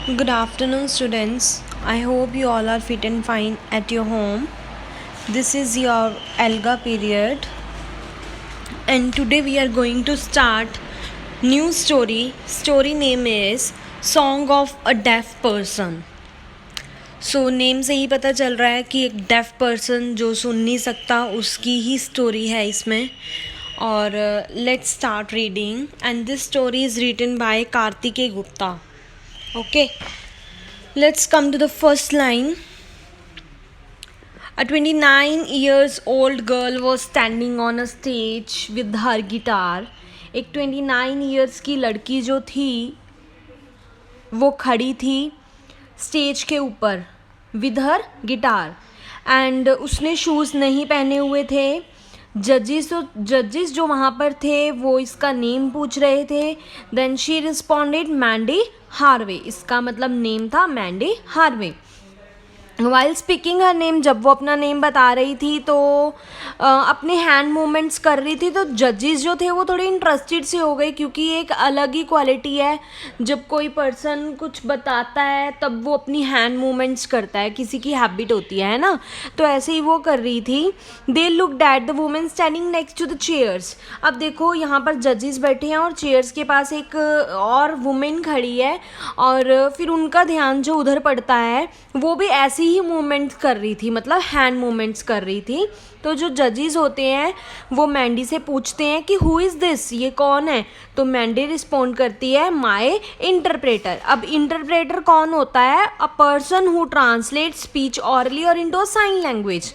Good afternoon, students. I hope you all are fit and fine at your home. This is your Alga period, and today we are going to start new story. Story name is Song of a Deaf Person. So name से ही पता चल रहा है कि एक def person जो सुन नहीं सकता उसकी ही स्टोरी है इसमें. और let's start reading and this story is written by Kartikeya Gupta. Okay, let's come to the first line. A 29 years old girl was standing on a stage with her guitar. एक 29 years की लड़की जो थी वो खड़ी थी स्टेज के ऊपर विद हर गिटार, एंड उसने शूज़ नहीं पहने हुए थे. जजेस जो वहाँ पर थे वो इसका नेम पूछ रहे थे. Then she responded Mandy Harvey. इसका मतलब नेम था Mandy Harvey. While speaking her name, जब वो अपना नेम बता रही थी तो अपने हैंड मूवमेंट्स कर रही थी. तो जजेस जो थे वो थोड़े इंटरेस्टेड से हो गए, क्योंकि एक अलग ही क्वालिटी है जब कोई पर्सन कुछ बताता है तब वो अपनी हैंड मूवमेंट्स करता है. किसी की हैबिट होती है ना, तो ऐसे ही वो कर रही थी. They looked at the women standing next to the chairs. अब देखो यहाँ पर जजेस बैठे हैं और चेयर्स के पास एक और वुमेन खड़ी है, और फिर उनका ध्यान जो उधर पड़ता है वो भी ऐसी ही मूवमेंट्स कर रही थी, मतलब हैंड मूवमेंट्स कर रही थी. तो जो जजेस होते हैं वो मैंडी से पूछते हैं कि हु इज़ दिस, ये कौन है. तो मैंडी रिस्पॉन्ड करती है माय इंटरप्रेटर. अब इंटरप्रेटर कौन होता है? A person who translate speech hourly और इनटू साइन लैंग्वेज.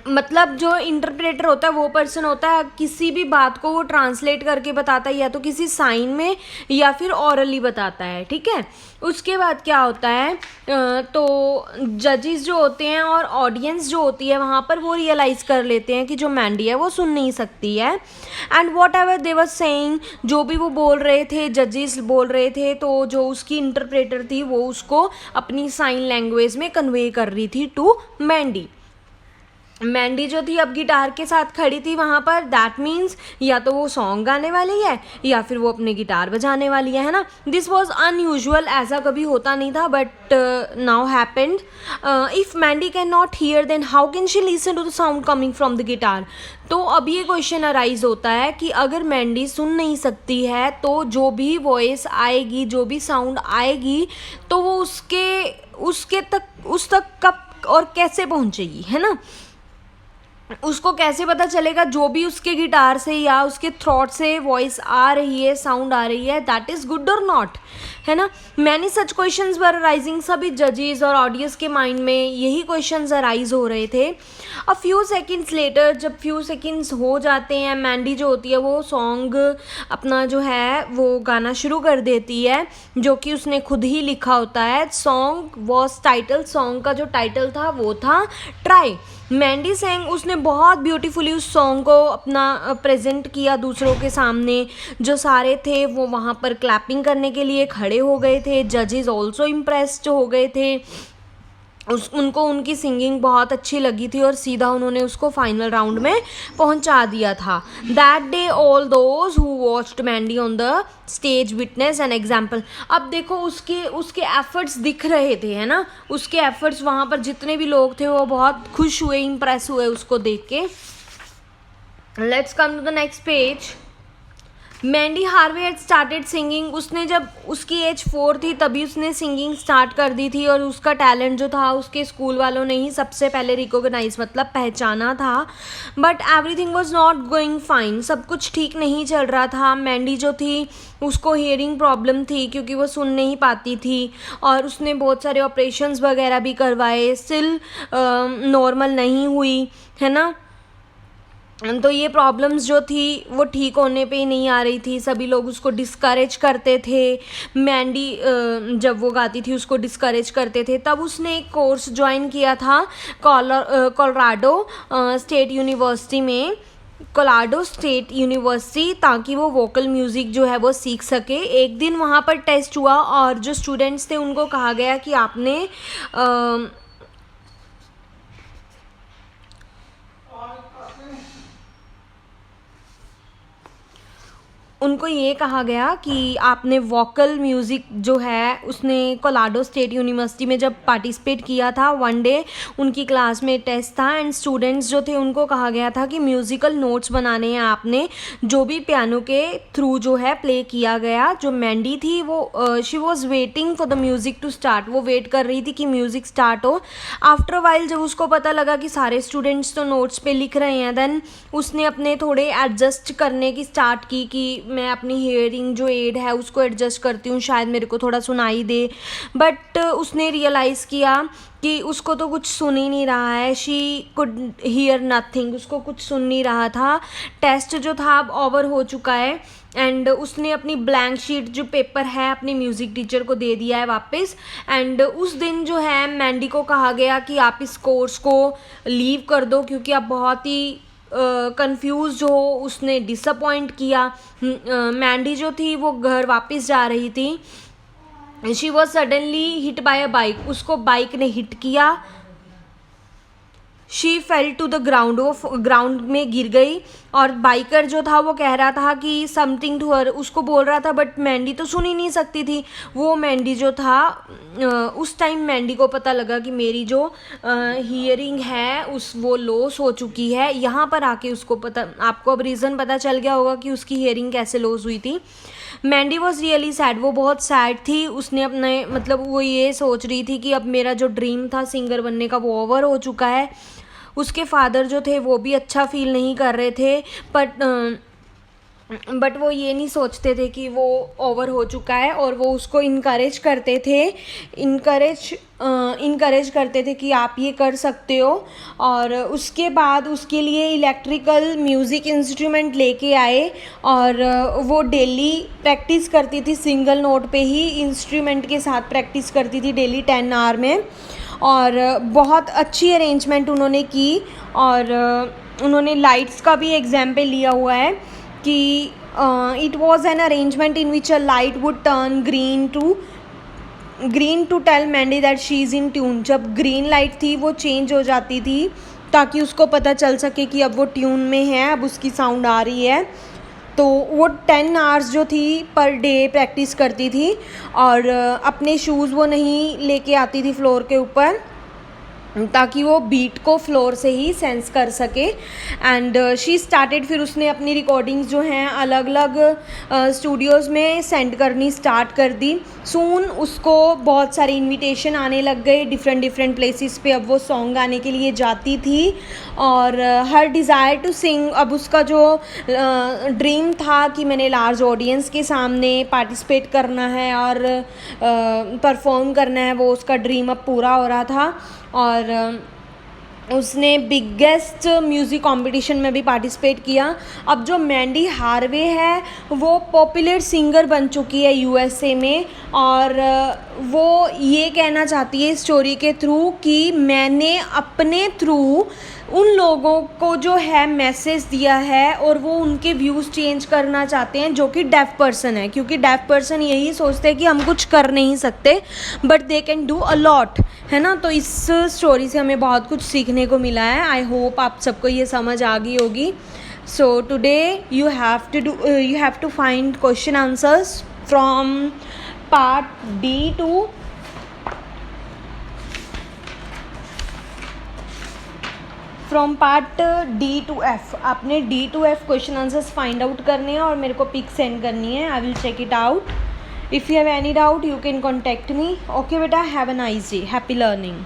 मतलब जो इंटरप्रेटर होता है वो पर्सन होता है, किसी भी बात को वो ट्रांसलेट करके बताता है, या तो किसी साइन में या फिर ऑरली बताता है. ठीक है, उसके बाद क्या होता है, तो जजेस जो होते हैं और ऑडियंस जो होती है वहाँ पर वो रियलाइज़ कर लेते हैं कि जो मैंडी है वो सुन नहीं सकती है. And what ever they were saying, जो भी वो बोल रहे थे, जजेस बोल रहे थे, तो जो उसकी इंटरप्रेटर थी वो उसको अपनी साइन लैंग्वेज में कन्वे कर रही थी टू मैंडी. मैंडी जो थी अब गिटार के साथ खड़ी थी वहाँ पर. दैट मीन्स या तो वो सॉन्ग गाने वाली है या फिर वो अपने गिटार बजाने वाली है ना. दिस वॉज अनयूजुअल, ऐसा कभी होता नहीं था, but now happened. If Mandy can not hear then how can she listen to the sound coming from the guitar. तो अब ये क्वेश्चन अराइज होता है कि अगर मैंडी सुन नहीं सकती है तो जो भी वॉइस आएगी, जो भी साउंड आएगी, तो वो उस तक कब और कैसे पहुँचेगी, है ना. उसको कैसे पता चलेगा जो भी उसके गिटार से या उसके थ्रॉट से वॉइस आ रही है, साउंड आ रही है, दैट इज़ गुड और नॉट, है ना. Many such questions were arising. सभी जजेस और ऑडियंस के माइंड में यही क्वेश्चंस अराइज हो रहे थे. अ फ्यू सेकेंड्स लेटर, जब फ्यू सेकेंड्स हो जाते हैं, मैंडी जो होती है वो सॉन्ग अपना जो है वो गाना शुरू कर देती है, जो कि उसने खुद ही लिखा होता है. सॉन्ग वॉज टाइटल, सॉन्ग का जो टाइटल था वो था ट्राई. मैंडी सेंग, उसने बहुत ब्यूटीफुली उस सॉन्ग को अपना प्रेजेंट किया दूसरों के सामने. जो सारे थे वो वहाँ पर क्लैपिंग करने के लिए खड़े हो गए थे. जजेस ऑल्सो इम्प्रेस्ड हो गए थे. उनको उनकी सिंगिंग बहुत अच्छी लगी थी और सीधा उन्होंने उसको फाइनल राउंड में पहुंचा दिया था. That day all those who watched Mandy on the stage witness an example. अब देखो उसके एफर्ट्स दिख रहे थे, है ना. उसके एफर्ट्स, वहाँ पर जितने भी लोग थे वो बहुत खुश हुए, इम्प्रेस हुए उसको देख के. Let's come to the next page. Mandy Harvey had started singing. उसने जब उसकी एज 4 थी तभी उसने सिंगिंग स्टार्ट कर दी थी, और उसका टैलेंट जो था उसके स्कूल वालों ने ही सबसे पहले रिकॉग्नाइज, मतलब पहचाना था. But everything was not going fine. सब कुछ ठीक नहीं चल रहा था. मैंडी जो थी उसको हियरिंग प्रॉब्लम थी, क्योंकि वो सुन नहीं पाती थी, और उसने बहुत सारे ऑपरेशंस वगैरह भी करवाए, स्टिल नॉर्मल नहीं हुई, है ना. तो ये प्रॉब्लम्स जो थी वो ठीक होने पे ही नहीं आ रही थी. सभी लोग उसको डिस्करेज करते थे. मैंडी जब वो गाती थी उसको डिस्करेज करते थे. तब उसने एक कोर्स ज्वाइन किया था कोलोराडो स्टेट यूनिवर्सिटी में, कोलोराडो स्टेट यूनिवर्सिटी, ताकि वो वोकल म्यूज़िक जो है वो सीख सके. एक दिन वहाँ पर टेस्ट हुआ और जो स्टूडेंट्स थे उनको कहा गया कि आपने उनको ये कहा गया कि आपने वोकल म्यूज़िक जो है उसने कोलोराडो स्टेट यूनिवर्सिटी में जब पार्टिसिपेट किया था, वन डे उनकी क्लास में टेस्ट था एंड स्टूडेंट्स जो थे उनको कहा गया था कि म्यूज़िकल नोट्स बनाने हैं आपने, जो भी पियानो के थ्रू जो है प्ले किया गया। जो मैंडी थी वो she was waiting for the music to start, वो वेट कर रही थी कि म्यूज़िक स्टार्ट हो। आफ्टर वाइल जब उसको पता लगा कि सारे स्टूडेंट्स तो नोट्स पे लिख रहे हैं, देन उसने अपने थोड़े एडजस्ट करने की स्टार्ट की कि मैं अपनी हियरिंग जो एड है उसको एडजस्ट करती हूँ, शायद मेरे को थोड़ा सुनाई दे। बट उसने रियलाइज़ किया कि उसको तो कुछ सुन ही नहीं रहा है, शी कुड हियर नथिंग, उसको कुछ सुन नहीं रहा था। टेस्ट जो था अब ओवर हो चुका है एंड उसने अपनी ब्लैंक शीट जो पेपर है अपने म्यूज़िक टीचर को दे दिया है वापस। एंड उस दिन जो है मैंडी को कहा गया कि आप इस कोर्स को लीव कर दो क्योंकि आप बहुत ही कंफ्यूज हो। उसने डिसअपॉइंट किया। मैंडी जो थी वो घर वापस जा रही थी। She was suddenly hit by a bike, उसको बाइक ने हिट किया। She fell to the ground, वो ग्राउंड में गिर गई और बाइकर जो था वो कह रहा था कि समथिंग टू हर, उसको बोल रहा था, बट मैंडी तो सुन ही नहीं सकती थी। वो मैंडी जो था उस टाइम मैंडी को पता लगा कि मेरी जो हियरिंग है वो लॉस हो चुकी है। यहाँ पर आके उसको पता, आपको अब रीज़न पता चल गया होगा कि उसकी हियरिंग कैसे लॉस हुई थी। मैंडी वॉज रियली सैड, वो बहुत सैड थी। उसने अपने मतलब वो ये सोच रही थी कि अब मेरा जो ड्रीम था सिंगर बनने का वो ओवर हो चुका है। उसके फादर जो थे वो भी अच्छा फील नहीं कर रहे थे, बट वो ये नहीं सोचते थे कि वो ओवर हो चुका है और वो उसको इनकरेज करते थे, इनकरेज करते थे कि आप ये कर सकते हो। और उसके बाद उसके लिए इलेक्ट्रिकल म्यूज़िक इंस्ट्रूमेंट लेके आए और वो डेली प्रैक्टिस करती थी, सिंगल नोट पे ही इंस्ट्रूमेंट के साथ प्रैक्टिस करती थी डेली 10 आवर में। और बहुत अच्छी अरेंजमेंट उन्होंने की और उन्होंने लाइट्स का भी एग्जाम्पल लिया हुआ है कि it was an arrangement in which a light would turn green to tell Mandy that she is in tune. जब ग्रीन लाइट थी वो चेंज हो जाती थी ताकि उसको पता चल सके कि अब वो ट्यून में है, अब उसकी साउंड आ रही है। तो वो 10 आवर्स जो थी पर डे प्रैक्टिस करती थी और अपने शूज़ वो नहीं लेके आती थी फ्लोर के ऊपर ताकि वो बीट को फ्लोर से ही सेंस कर सके। एंड शी स्टार्टेड, फिर उसने अपनी रिकॉर्डिंग्स जो हैं अलग अलग स्टूडियोज़ में सेंड करनी स्टार्ट कर दी। सून उसको बहुत सारे इनविटेशन आने लग गए डिफरेंट प्लेसेस पे। अब वो सॉन्ग गाने के लिए जाती थी और हर डिज़ायर टू सिंग, अब उसका जो ड्रीम था कि मैंने लार्ज ऑडियंस के सामने पार्टिसिपेट करना है और परफॉर्म करना है, वो उसका ड्रीम अब पूरा हो रहा था। और उसने बिगेस्ट म्यूज़िक कंपटीशन में भी पार्टिसिपेट किया। अब जो मैंडी हार्वे है वो पॉपुलर सिंगर बन चुकी है यूएसए में और वो ये कहना चाहती है स्टोरी के थ्रू कि मैंने अपने थ्रू उन लोगों को जो है मैसेज दिया है और वो उनके व्यूज़ चेंज करना चाहते हैं जो कि डेफ पर्सन है, क्योंकि डेफ पर्सन यही सोचते हैं कि हम कुछ कर नहीं सकते but they can do a lot, है ना। तो इस स्टोरी से हमें बहुत कुछ सीखने को मिला है। आई होप आप सबको ये समझ आ गई होगी। So today you have to find question answers from part D to F. आपने D to F question answers find out करने हैं और मेरे को पिक सेंड करनी है। I will check it out. If you have any doubt you can contact me. Okay बेटा, have a nice day, happy learning.